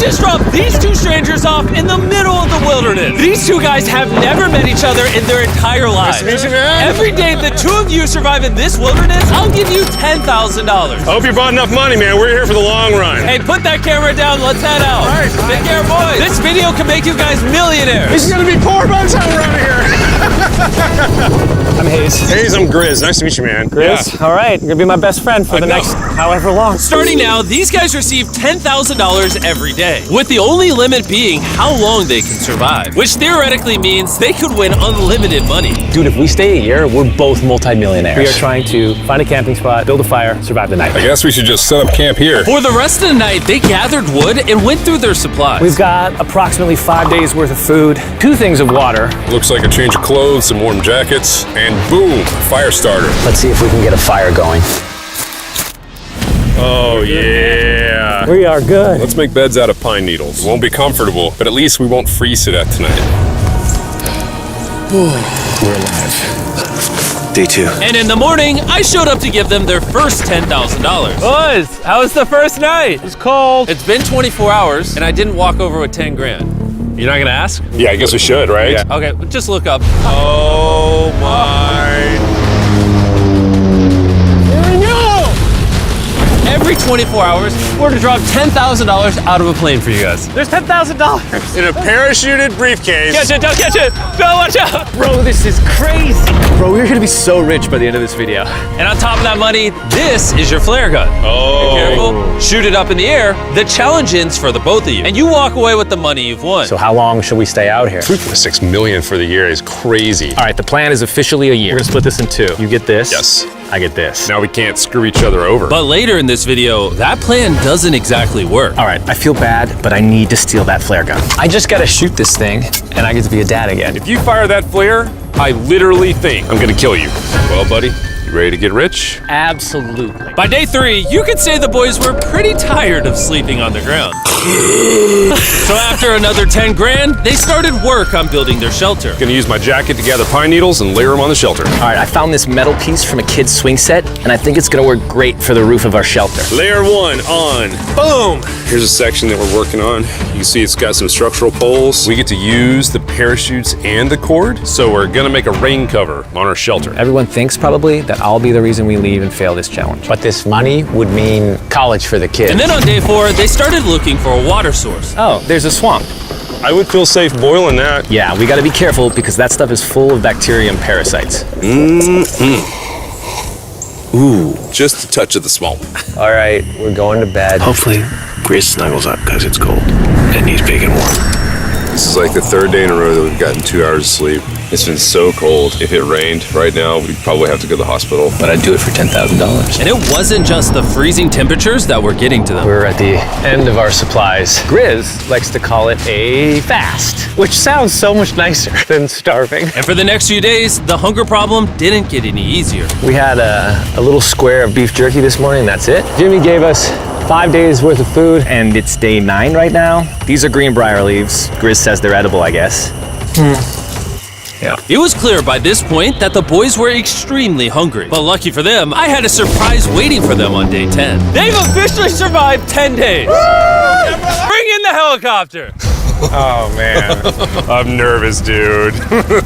just dropped these two strangers off in the middle of the wilderness. These two guys have never met each other in their entire lives. Nice to meet you, man. Every day the two of you survive in this wilderness, I'll give you $10,000. I hope you brought enough money, man. We're here for the long run. Hey, put that camera down. Let's head out. All right. Take care, boys. This video can make you guys millionaires. He's gonna be poor by the time we're out of here. I'm Hayes. Hayes, I'm Grizz. Nice to meet you, man. Grizz? Yeah. All right, you're gonna be my best friend for the know. next however long. Starting now, these guys receive $10,000 every day, with the only limit being how long they can survive, which theoretically means they could win unlimited money. Dude, if we stay a year, we're both multimillionaires. We are trying to find a camping spot, build a fire, survive the night. I guess we should just set up camp here. For the rest of the night, they gathered wood and went through their supplies. We've got approximately 5 days worth of food, 2 things of water. Looks like a change of clothes, some warm jackets, and boom, fire starter. Let's see if we can get a fire going. Oh, yeah. We are good. Let's make beds out of pine needles. Won't be comfortable, but at least we won't freeze to death tonight. We're alive. Day 2. And in the morning, I showed up to give them their first $10,000. Boys, how was the first night? It's cold. It's been 24 hours, and I didn't walk over with 10 grand. You're not gonna ask? Yeah, I guess we should, right? Yeah. Okay, just look up. Oh, my. Every 24 hours, we're to drop $10,000 out of a plane for you guys. There's $10,000. In a parachuted briefcase. Catch it, don't catch it. No, watch out. Bro, this is crazy. Bro, we're gonna be so rich by the end of this video. And on top of that money, this is your flare gun. Oh. Careful, shoot it up in the air. The challenge ends for the both of you. And you walk away with the money you've won. So how long should we stay out here? $3.6 million for the year is crazy. All right, the plan is officially a year. We're gonna split this in 2. You get this. Yes. I get this. Now we can't screw each other over. But later in this video, that plan doesn't exactly work. All right, I feel bad, but I need to steal that flare gun. I just gotta shoot this thing, and I get to be a dad again. If you fire that flare, I literally think I'm gonna kill you. Well, buddy, you ready to get rich? Absolutely. By day 3, you could say the boys were pretty tired of sleeping on the ground. So after another 10 grand, they started work on building their shelter. Gonna use my jacket to gather pine needles and layer them on the shelter. All right, I found this metal piece from a kid's swing set, and I think it's gonna work great for the roof of our shelter. Layer 1 on. Boom! Here's a section that we're working on. You can see it's got some structural poles. We get to use the parachutes and the cord, so we're gonna make a rain cover on our shelter. Everyone thinks probably that I'll be the reason we leave and fail this challenge. But this money would mean college for the kids. And then on day 4, they started looking for a water source. Oh, there's a swamp. I would feel safe boiling that. Yeah, we gotta be careful because that stuff is full of bacteria and parasites. Ooh, just a touch of the swamp. All right, we're going to bed. Hopefully, Grizz snuggles up because it's cold and he's big and warm. This is like the 3rd day in a row that we've gotten 2 hours of sleep. It's been so cold. If it rained right now, we'd probably have to go to the hospital. But I'd do it for $10,000. And it wasn't just the freezing temperatures that were getting to them. We're at the end of our supplies. Grizz likes to call it a fast, which sounds so much nicer than starving. And for the next few days, the hunger problem didn't get any easier. We had a little square of beef jerky this morning, that's it. Jimmy gave us 5 days worth of food, and it's day 9 right now. These are greenbrier leaves. Grizz says they're edible, I guess. Yeah. It was clear by this point that the boys were extremely hungry. But lucky for them, I had a surprise waiting for them on day 10. They've officially survived 10 days. Bring in the helicopter. Oh, man. I'm nervous, dude.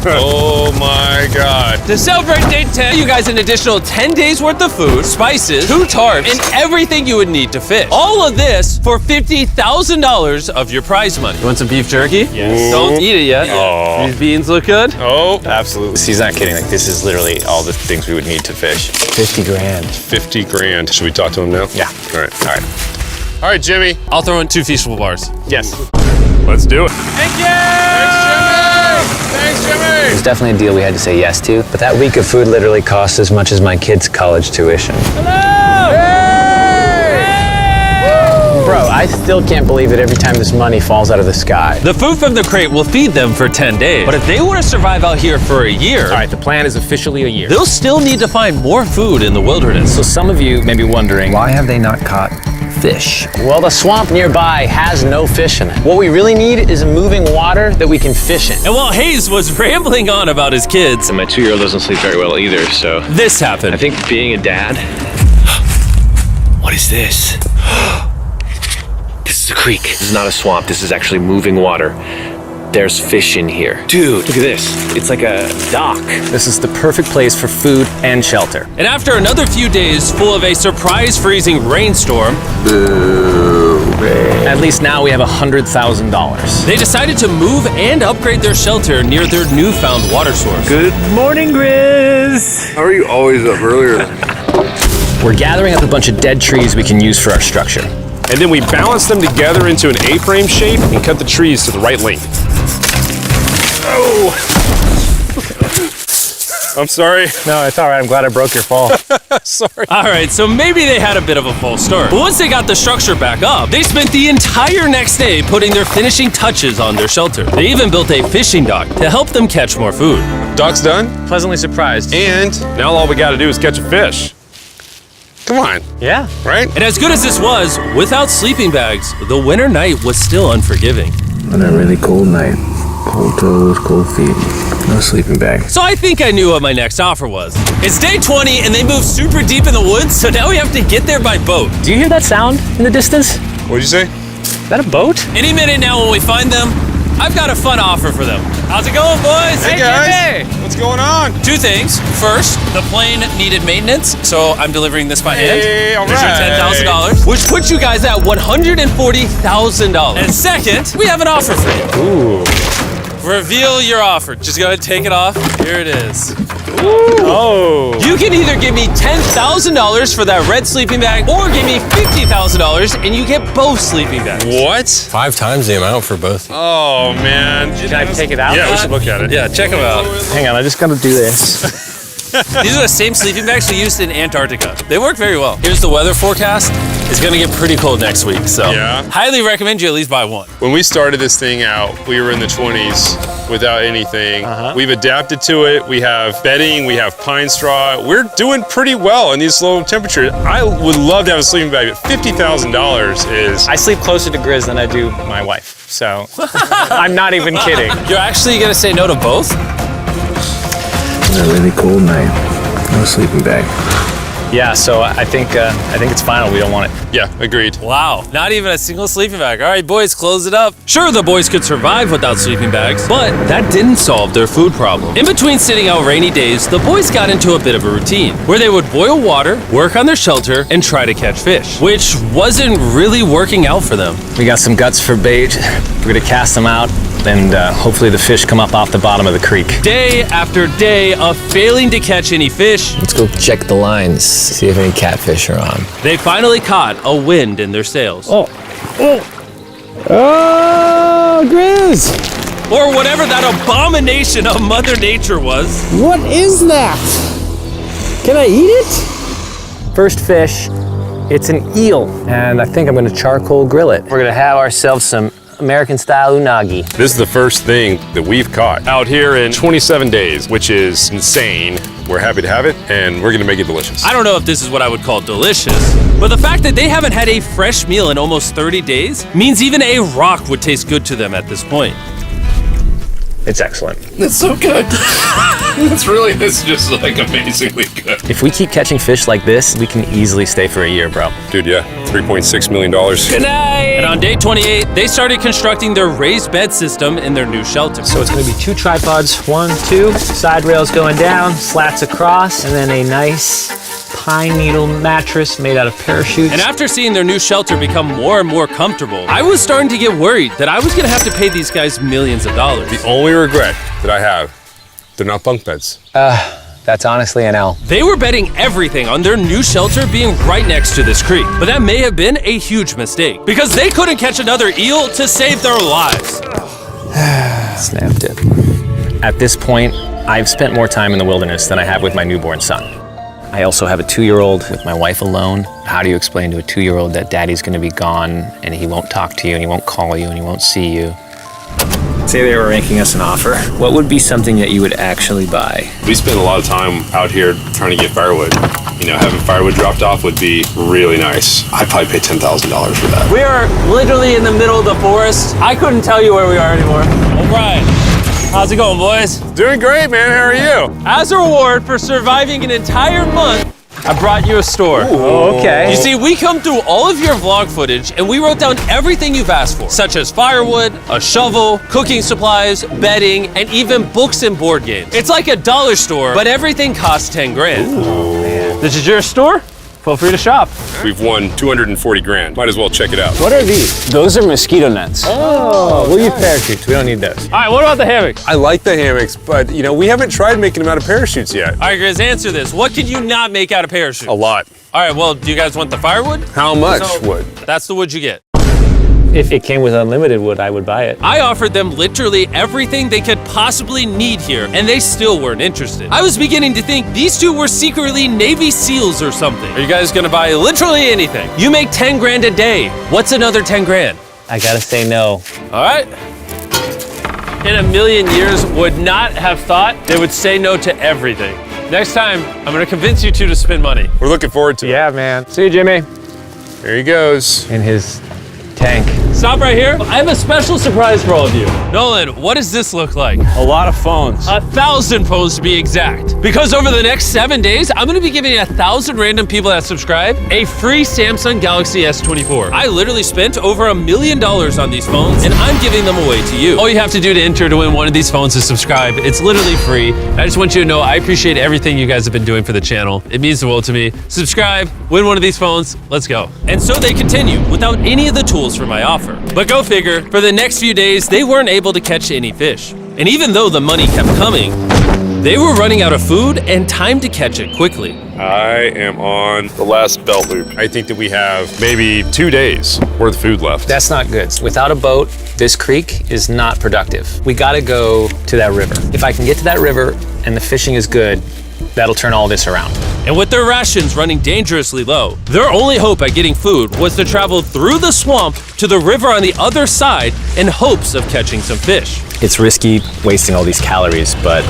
Oh, my God. To celebrate day 10, you guys an additional 10 days worth of food, spices, 2 tarps, and everything you would need to fish. All of this for $50,000 of your prize money. You want some beef jerky? Yes. Don't eat it yet. Oh. These beans look good. Oh, absolutely. He's not kidding. Like, this is literally all the things we would need to fish. 50 grand. 50 grand. Should we talk to him now? Yeah. All right. All right. All right, Jimmy. I'll throw in 2 Feastable bars. Yes. Let's do it. Thank you! Thanks, Jimmy! It was definitely a deal we had to say yes to, but that week of food literally cost as much as my kids' college tuition. Bro, I still can't believe it every time this money falls out of the sky. The food from the crate will feed them for 10 days. But if they want to survive out here for a year, All right, the plan is officially a year. they'll still need to find more food in the wilderness. So some of you may be wondering, why have they not caught fish? Well, the swamp nearby has no fish in it. What we really need is a moving water that we can fish in. And while Hayes was rambling on about his kids, And my 2-year-old doesn't sleep very well either, so this happened. I think being a dad. What is this? This is a creek. This is not a swamp. This is actually moving water. There's fish in here. Dude, look at this. It's like a dock. This is the perfect place for food and shelter. And after another few days full of a surprise freezing rainstorm, At least now we have $100,000. they decided to move and upgrade their shelter near their newfound water source. Good morning, Grizz. How are you always up earlier? We're gathering up a bunch of dead trees we can use for our structure. And then we balance them together into an A-frame shape and cut the trees to the right length. Oh! I'm sorry. No, it's all right. I'm glad I broke your fall. Sorry. All right, so maybe they had a bit of a false start. But once they got the structure back up, they spent the entire next day putting their finishing touches on their shelter. They even built a fishing dock to help them catch more food. Dock's done, Pleasantly surprised. and now all we gotta do is catch a fish. Come on, Yeah. right? And as good as this was, without sleeping bags, the winter night was still unforgiving. On a really cold night, cold toes, cold feet, no sleeping bag. So I think I knew what my next offer was. It's day 20 and they moved super deep in the woods, so now we have to get there by boat. Do you hear that sound in the distance? What'd you say? Is that a boat? Any minute now when we find them, I've got a fun offer for them. How's it going, boys? Hey guys, what's going on? Two things. First, the plane needed maintenance, so I'm delivering this by hand. Hey, all There's your right. $10,000, which puts you guys at $140,000. And second, we have an offer for you. Ooh. Reveal your offer. Just go ahead and take it off. Here it is. Oh. You can either give me $10,000 for that red sleeping bag, or give me $50,000 and you get both sleeping bags. What? 5 times the amount for both. Oh man. Can I take it out? Yeah, we should look at it. Yeah, check them out. Hang on, I just gotta do this. These are the same sleeping bags we used in Antarctica. They work very well. Here's the weather forecast. It's gonna get pretty cold next week, so Yeah. highly recommend you at least buy one. When we started this thing out, we were in the 20s without anything. We've adapted to it. We have bedding, we have pine straw. We're doing pretty well in these low temperatures. I would love to have a sleeping bag, but $50,000 is. I sleep closer to Grizz than I do my wife, so I'm not even kidding. You're actually gonna say no to both? On a really cold night, no sleeping bag. Yeah, so I think it's final. We don't want it. Yeah, agreed. Wow, not even a single sleeping bag. All right, boys, close it up. Sure, the boys could survive without sleeping bags, but that didn't solve their food problem. In between sitting out rainy days, the boys got into a bit of a routine where they would boil water, work on their shelter, and try to catch fish, which wasn't really working out for them. We got some guts for bait. We're gonna cast them out, and hopefully the fish come up off the bottom of the creek. Day after day of failing to catch any fish, Let's go check the lines, see if any catfish are on. they finally caught a wind in their sails. Oh, Grizz! Or whatever that abomination of Mother Nature was. What is that? Can I eat it? First fish, it's an eel, and I think I'm gonna charcoal grill it. We're gonna have ourselves some American-style unagi. This is the first thing that we've caught out here in 27 days, which is insane. We're happy to have it, and we're gonna make it delicious. I don't know if this is what I would call delicious, but the fact that they haven't had a fresh meal in almost 30 days means even a rock would taste good to them at this point. It's excellent. It's so good. It's just like amazingly good. If we keep catching fish like this, we can easily stay for a year, bro. Dude, yeah, $3.6 million. Good night! And on day 28, they started constructing their raised bed system in their new shelter. So it's gonna be 2 tripods, 1, 2, side rails going down, slats across, and then a nice pine needle mattress made out of parachutes. And after seeing their new shelter become more and more comfortable, I was starting to get worried that I was gonna have to pay these guys millions of dollars. The only regret that I have, they're not bunk beds. That's honestly an L. They were betting everything on their new shelter being right next to this creek, but that may have been a huge mistake because they couldn't catch another eel to save their lives. Snapped it. At this point, I've spent more time in the wilderness than I have with my newborn son. I also have a 2-year-old with my wife alone. How do you explain to a 2-year-old that daddy's gonna be gone and he won't talk to you and he won't call you and he won't see you? Say they were making us an offer. What would be something that you would actually buy? We spend a lot of time out here trying to get firewood. You know, having firewood dropped off would be really nice. I'd probably pay $10,000 for that. We are literally in the middle of the forest. I couldn't tell you where we are anymore. O'Brien, how's it going, boys? Doing great, man. How are you? As a reward for surviving an entire month I brought you a store. Oh, okay. You see, we come through all of your vlog footage and we wrote down everything you've asked for, such as firewood, a shovel, cooking supplies, bedding, and even books and board games. It's like a dollar store, but everything costs 10 grand. Oh, man. This is your store? Feel free to shop. We've won 240 grand. Might as well check it out. What are these? Those are mosquito nets. Oh, we'll use parachutes. We don't need those. All right, what about the hammocks? I like the hammocks, but you know, we haven't tried making them out of parachutes yet. All right, Grizz, answer this. What can you not make out of parachutes? A lot. All right, well, do you guys want the firewood? How much wood? That's the wood you get. If it came with unlimited wood, I would buy it. I offered them literally everything they could possibly need here, and they still weren't interested. I was beginning to think these two were secretly Navy SEALs or something. Are you guys gonna buy literally anything? You make 10 grand a day. What's another 10 grand? I gotta say no. All right. In a million years, would not have thought they would say no to everything. Next time, I'm gonna convince you two to spend money. We're looking forward to it. Yeah, man. See you, Jimmy. There he goes. In his tank. Stop right here. I have a special surprise for all of you. Nolan, what does this look like? A lot of phones. 1,000 phones to be exact. Because over the next 7 days, I'm gonna be giving 1,000 random people that subscribe a free Samsung Galaxy S24. I literally spent over $1 million on these phones, and I'm giving them away to you. All you have to do to enter to win one of these phones is subscribe. It's literally free. I just want you to know I appreciate everything you guys have been doing for the channel. It means the world to me. Subscribe, win one of these phones, let's go. And so they continue without any of the tools for my offer. But go figure, for the next few days, they weren't able to catch any fish. And even though the money kept coming, they were running out of food and time to catch it quickly. I am on the last belt loop. I think that we have maybe 2 days worth of food left. That's not good. Without a boat, this creek is not productive. We gotta go to that river. If I can get to that river and the fishing is good, that'll turn all this around. And with their rations running dangerously low, their only hope at getting food was to travel through the swamp to the river on the other side in hopes of catching some fish. It's risky wasting all these calories, but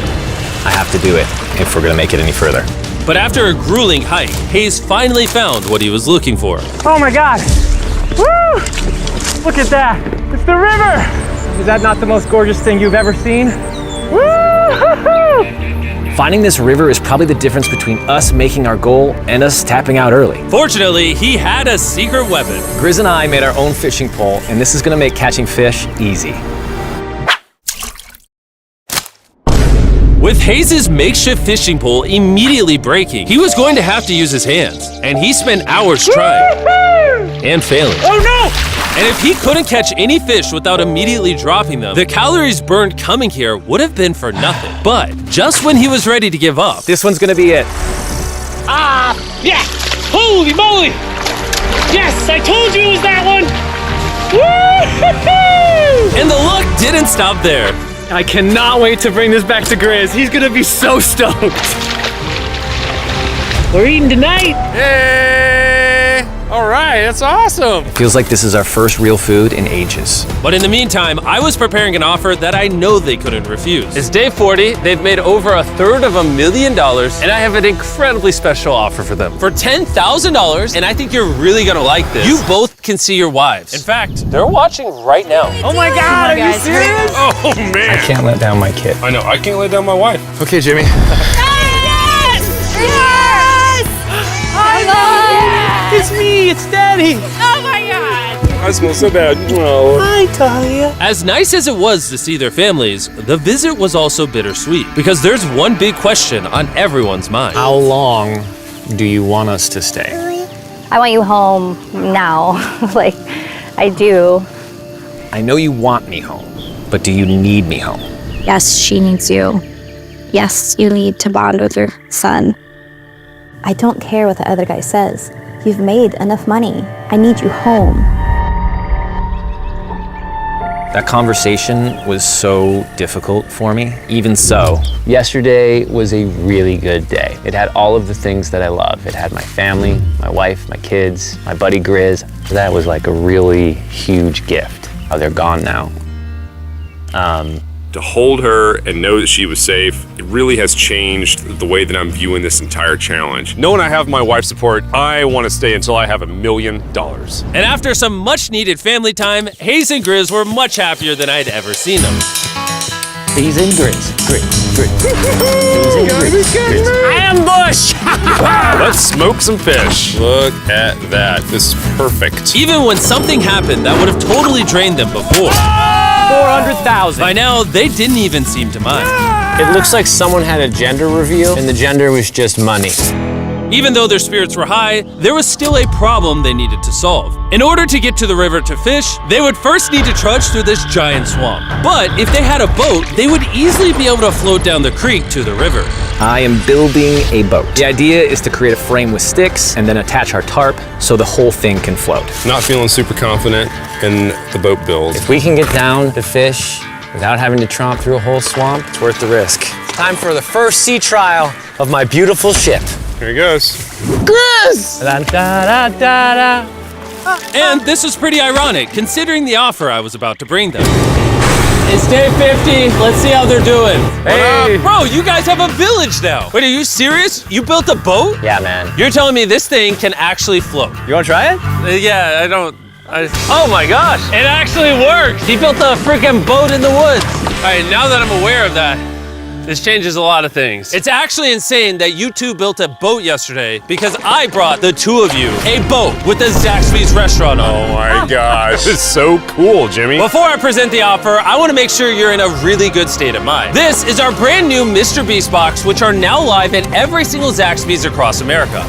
I have to do it if we're gonna make it any further. But after a grueling hike, Hayes finally found what he was looking for. Oh my God! Woo! Look at that! It's the river! Is that not the most gorgeous thing you've ever seen? Woo! Finding this river is probably the difference between us making our goal and us tapping out early. Fortunately, he had a secret weapon. Grizz and I made our own fishing pole, and this is gonna make catching fish easy. With Hayes' makeshift fishing pole immediately breaking, he was going to have to use his hands, and he spent hours trying and failing. Oh no! And if he couldn't catch any fish without immediately dropping them, the calories burned coming here would have been for nothing. But just when he was ready to give up, This one's gonna be it. yeah! Holy moly! Yes, I told you it was that one! Woo-hoo-hoo! And the luck didn't stop there. I cannot wait to bring this back to Grizz. He's gonna be so stoked. We're eating tonight. Hey! All right, that's awesome. Feels like this is our first real food in ages. But in the meantime, I was preparing an offer that I know they couldn't refuse. It's day 40, they've made over $250,000, and I have an incredibly special offer for them. For $10,000, and I think you're really gonna like this, you both can see your wives. In fact, they're watching right now. Oh my God, are you serious? Oh man. I can't let down my kid. I know, I can't let down my wife. Okay, Jimmy. It's me, it's Daddy. Oh my God! I smell so bad. Oh. Hi, Talia. As nice as it was to see their families, the visit was also bittersweet, because there's one big question on everyone's mind. How long do you want us to stay? I want you home now. Like, I do. I know you want me home, but do you need me home? Yes, she needs you. Yes, you need to bond with your son. I don't care what the other guy says. You've made enough money. I need you home. That conversation was so difficult for me. Even so, yesterday was a really good day. It had all of the things that I love. It had my family, my wife, my kids, my buddy Grizz. That was like a really huge gift. Oh, they're gone now. To hold her and know that she was safe, it really has changed the way that I'm viewing this entire challenge. Knowing I have my wife's support, I want to stay until I have $1 million. And after some much needed family time, Hayes and Grizz were much happier than I'd ever seen them. Hayes and Grizz. Hayes and Grizz. Ambush! Let's smoke some fish. Look at that. This is perfect. Even when something happened that would have totally drained them before, 400,000. by now they didn't even seem to mind. It looks like someone had a gender reveal, and the gender was just money. Even though their spirits were high, there was still a problem they needed to solve. In order to get to the river to fish, they would first need to trudge through this giant swamp. But if they had a boat, they would easily be able to float down the creek to the river. I am building a boat. The idea is to create a frame with sticks and then attach our tarp so the whole thing can float. Not feeling super confident in the boat build. If we can get down to fish without having to tromp through a whole swamp, it's worth the risk. Time for the first sea trial of my beautiful ship. Here he goes. Grizz! Da, da, da, da, da. And this was pretty ironic, considering the offer I was about to bring them. It's day 50. Let's see how they're doing. Hey! Bro, you guys have a village now. Wait, are you serious? You built a boat? Yeah, man. You're telling me this thing can actually float? You wanna try it? Yeah, I don't. Oh my gosh, it actually works. He built a freaking boat in the woods. All right, now that I'm aware of that, this changes a lot of things. It's actually insane that you two built a boat yesterday because I brought the two of you a boat with the Zaxby's restaurant on it. Oh my gosh. This is so cool, Jimmy. Before I present the offer, I want to make sure you're in a really good state of mind. This is our brand new Mr. Beast box, which are now live in every single Zaxby's across America.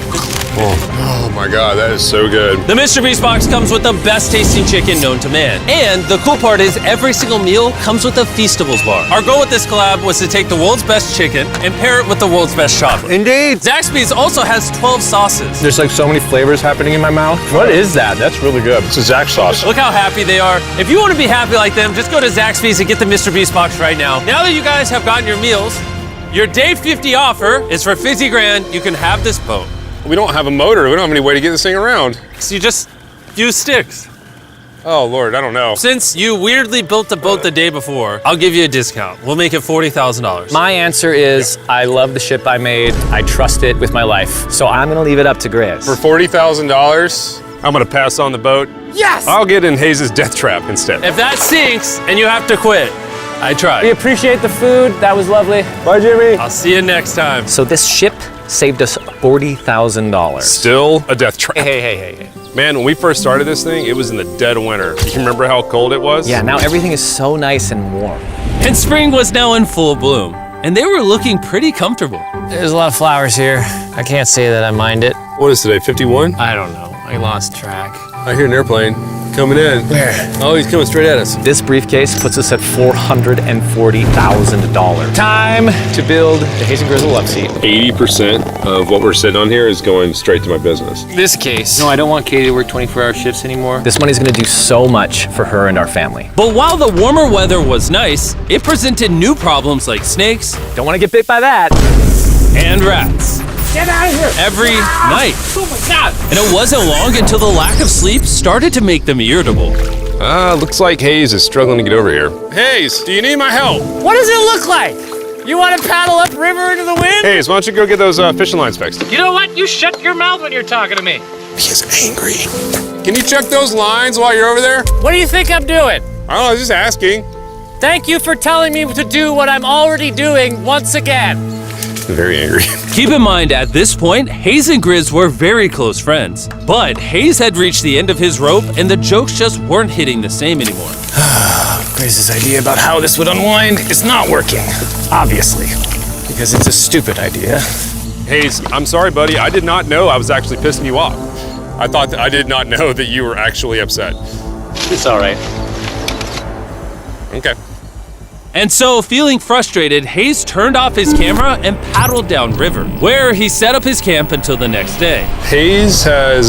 Oh my god, that is so good. The Mr. Beast box comes with the best tasting chicken known to man. And the cool part is every single meal comes with a Feastables bar. Our goal with this collab was to take the world's best chicken and pair it with the world's best chocolate. Indeed. Zaxby's also has 12 sauces. There's like so many flavors happening in my mouth. What is that? That's really good. It's a Zax sauce. Look how happy they are. If you want to be happy like them, just go to Zaxby's and get the Mr. Beast box right now. Now that you guys have gotten your meals, your day 50 offer is for $50 grand. You can have this boat. We don't have a motor. We don't have any way to get this thing around. So you just use sticks. Oh Lord, I don't know. Since you weirdly built the boat the day before, I'll give you a discount. We'll make it $40,000. My answer is I love the ship I made. I trust it with my life. So I'm gonna leave it up to Grizz. For $40,000, I'm gonna pass on the boat. Yes! I'll get in Hayes' death trap instead. If that sinks and you have to quit, I We tried. appreciate the food. That was lovely. Bye, Jimmy. I'll see you next time. So this ship saved us $40,000. Still a death trap. Hey. Man, when we first started this thing, it was in the dead of winter. You remember how cold it was? Yeah, now everything is so nice and warm. And spring was now in full bloom, and they were looking pretty comfortable. There's a lot of flowers here. I can't say that I mind it. What is today, 51? I don't know. I lost track. I hear an airplane coming in. Where? Oh, he's coming straight at us. This briefcase puts us at $440,000. Time to build the Hayes and Grizzle love seat. 80% of what we're sitting on here is going straight to my business. This case. No, I don't want Katie to work 24-hour shifts anymore. This money's gonna do so much for her and our family. But while the warmer weather was nice, it presented new problems like snakes Don't wanna get bit by that. and rats. Get out of here! Every night. Oh my God! And it wasn't long until the lack of sleep started to make them irritable. Looks like Hayes is struggling to get over here. Hayes, do you need my help? What does it look like? You want to paddle upriver into the wind? Hayes, why don't you go get those fishing lines fixed? You know what? You shut your mouth when you're talking to me. He's angry. Can you check those lines while you're over there? What do you think I'm doing? I don't know, I was just asking. Thank you for telling me to do what I'm already doing once again. Very angry. Keep in mind, at this point, Hayes and Grizz were very close friends. But Hayes had reached the end of his rope, and the jokes just weren't hitting the same anymore. Griz's idea about how this would unwind is not working. Obviously. Because it's a stupid idea. Hayes, I'm sorry, buddy. I did not know I was actually pissing you off. I did not know that you were actually upset. It's all right. Okay. And so, feeling frustrated, Hayes turned off his camera and paddled downriver, where he set up his camp until the next day. Hayes has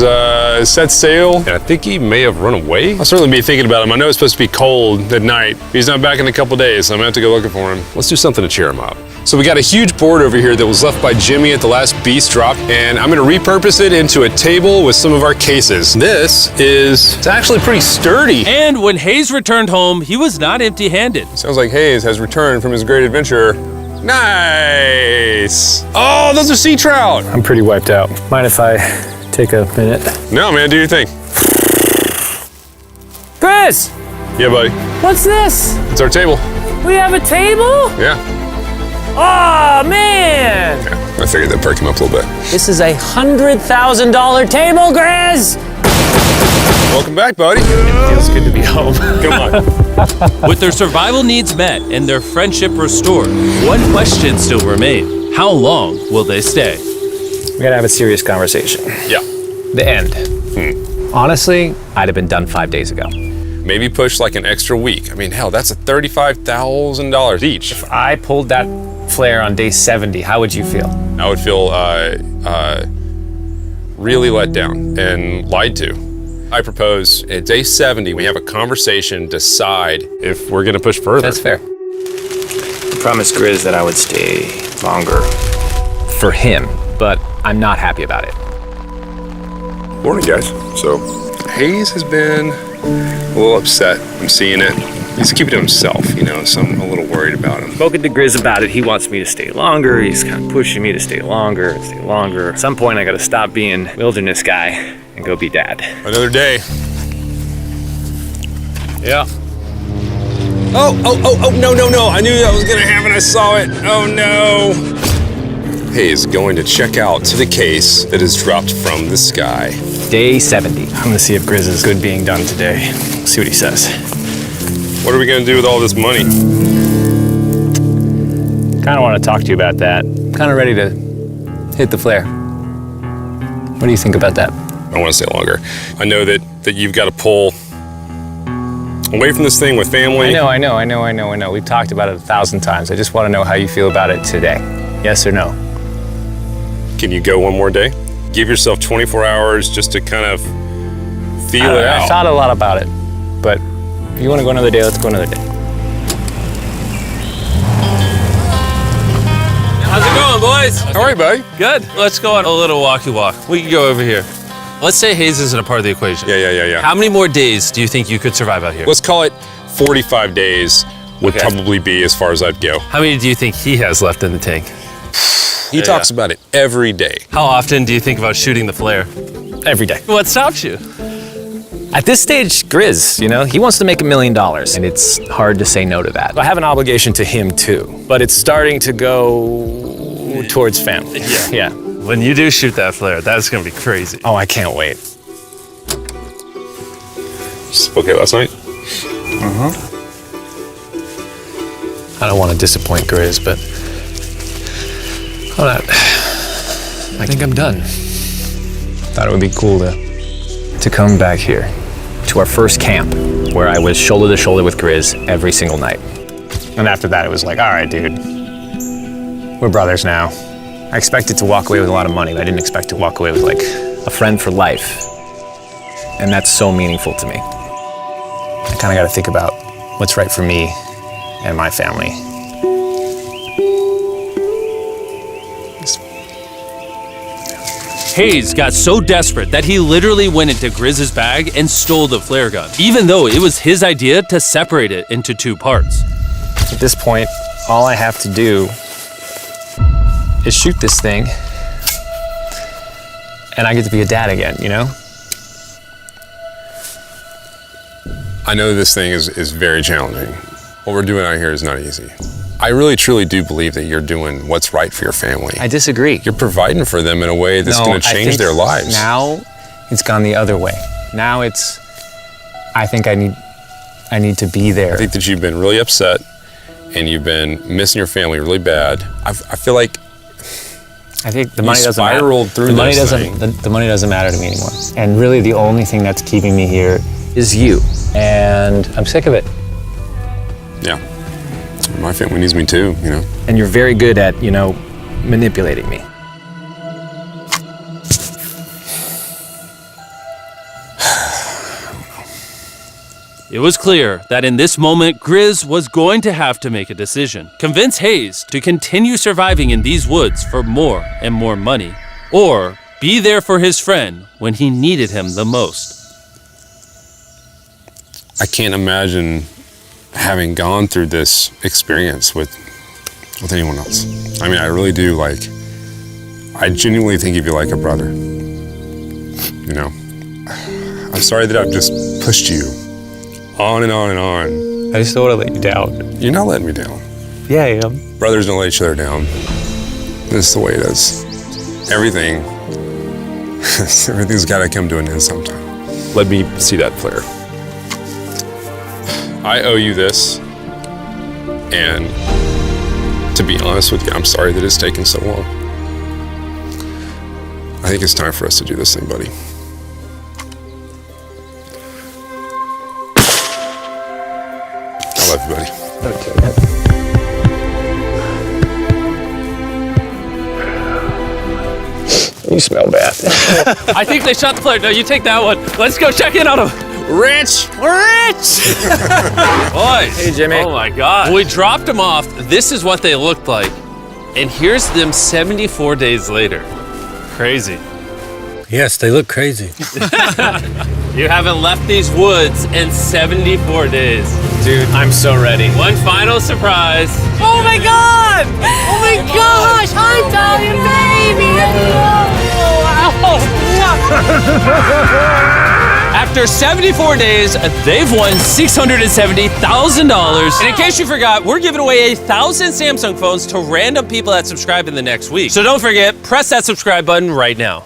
set sail, and I think he may have run away. I'll certainly be thinking about him. I know it's supposed to be cold at night. He's not back in a couple days, so I'm gonna have to go looking for him. Let's do something to cheer him up. So we got a huge board over here that was left by Jimmy at the last beast drop, and I'm gonna repurpose it into a table with some of our cases. It's actually pretty sturdy. And when Hayes returned home, he was not empty-handed. Sounds like Hayes has returned from his great adventure. Nice. Oh, those are sea trout. I'm pretty wiped out. Mind if I take a minute? No, man, do your thing. Chris, Yeah, buddy. what's this? It's our table. We have a table? Yeah. Oh, man! I figured that'd perk him up a little bit. This is a $100,000 table, Grizz! Welcome back, buddy. Feels good to be home. Come on. With their survival needs met and their friendship restored, one question still remained. How long will they stay? We gotta have a serious conversation. Yeah. The end. Honestly, I'd have been done 5 days ago. Maybe push like an extra week. I mean, hell, that's $35,000 each. If I pulled that flare on day 70, how would you feel? I would feel really let down and lied to. I propose at day 70, we have a conversation, decide if we're gonna push further. That's fair. I promised Grizz that I would stay longer. For him, but I'm not happy about it. Morning, guys. So, Hayes has been a little upset. I'm seeing it. He's keeping to himself, you know, so I'm a little worried about him. Spoken to Grizz about it. He wants me to stay longer. He's kind of pushing me to stay longer. At some point, I gotta stop being wilderness guy and go be dad. Another day. Yeah. Oh, no. I knew that was gonna happen. I saw it. Oh, no. Hayes going to check out to the case that is dropped from the sky. Day 70. I'm gonna see if Grizz is good being done today. See what he says. What are we gonna do with all this money? Kinda wanna talk to you about that. Kind of ready to hit the flare. What do you think about that? I want to stay longer. I know that you've got to pull away from this thing with family. I know. We've talked about it 1,000 times. I just want to know how you feel about it today. Yes or no? Can you go one more day? Give yourself 24 hours just to kind of feel it out. I thought a lot about it, but if you want to go another day, let's go another day. How's it going, boys? How are you, buddy? Good. Let's go on a little walkie walk. We can go over here. Let's say Hayes isn't a part of the equation. Yeah. How many more days do you think you could survive out here? Let's call it 45 days would probably be as far as I'd go. How many do you think he has left in the tank? He talks about it every day. How often do you think about shooting the flare? Every day. What stops you? At this stage, Grizz, he wants to make $1 million, and it's hard to say no to that. I have an obligation to him too, but it's starting to go towards family. Yeah. When you do shoot that flare, that's gonna be crazy. Oh, I can't wait. Okay, last night? I don't want to disappoint Grizz, but I think I'm done. Thought it would be cool to come back here. To our first camp, where I was shoulder to shoulder with Grizz every single night. And after that, it was like, all right, dude, we're brothers now. I expected to walk away with a lot of money, but I didn't expect to walk away with like A friend for life. And that's so meaningful to me. I kind of got to think about what's right for me and my family. Hayes got so desperate that he literally went into Grizz's bag and stole the flare gun, even though it was his idea to separate it into 2 parts. At this point, all I have to do is shoot this thing, and I get to be a dad again, I know this thing is very challenging. What we're doing out here is not easy. I really truly do believe that you're doing what's right for your family. I disagree. You're providing for them in a way that's going to change their lives. Now it's gone the other way. Now I think I need to be there. I think that you've been really upset and you've been missing your family really bad. I feel like I think the money doesn't matter. spiraled through the money this doesn't thing. the money doesn't matter to me anymore. And really the only thing that's keeping me here is you. And I'm sick of it. Yeah. My family needs me too, And you're very good at, manipulating me. It was clear that in this moment, Grizz was going to have to make a decision. Convince Hayes to continue surviving in these woods for more and more money, or be there for his friend when he needed him the most. I can't imagine having gone through this experience with anyone else. I mean, I really do, I genuinely think of you like a brother. I'm sorry that I've just pushed you on and on and on I just don't want to let you down. You're not letting me down. Yeah, I am. Brothers don't let each other down. This is the way it is. Everything's got to come to an end sometime. Let me see that flare. I owe you this, and to be honest with you, I'm sorry that it's taken so long. I think it's time for us to do this thing, buddy. I love you, buddy. You smell bad. I think they shot the flare. No, you take that one. Let's go check in on them. Rich! Boys. Hey, Jimmy. Oh my God. When we dropped them off, this is what they looked like. And here's them 74 days later. Crazy. Yes, they look crazy. You haven't left these woods in 74 days. Dude, I'm so ready. One final surprise. Oh my God! Oh my gosh! Hi, Italian baby! After 74 days, they've won $670,000. And in case you forgot, we're giving away 1,000 Samsung phones to random people that subscribe in the next week. So don't forget, press that subscribe button right now.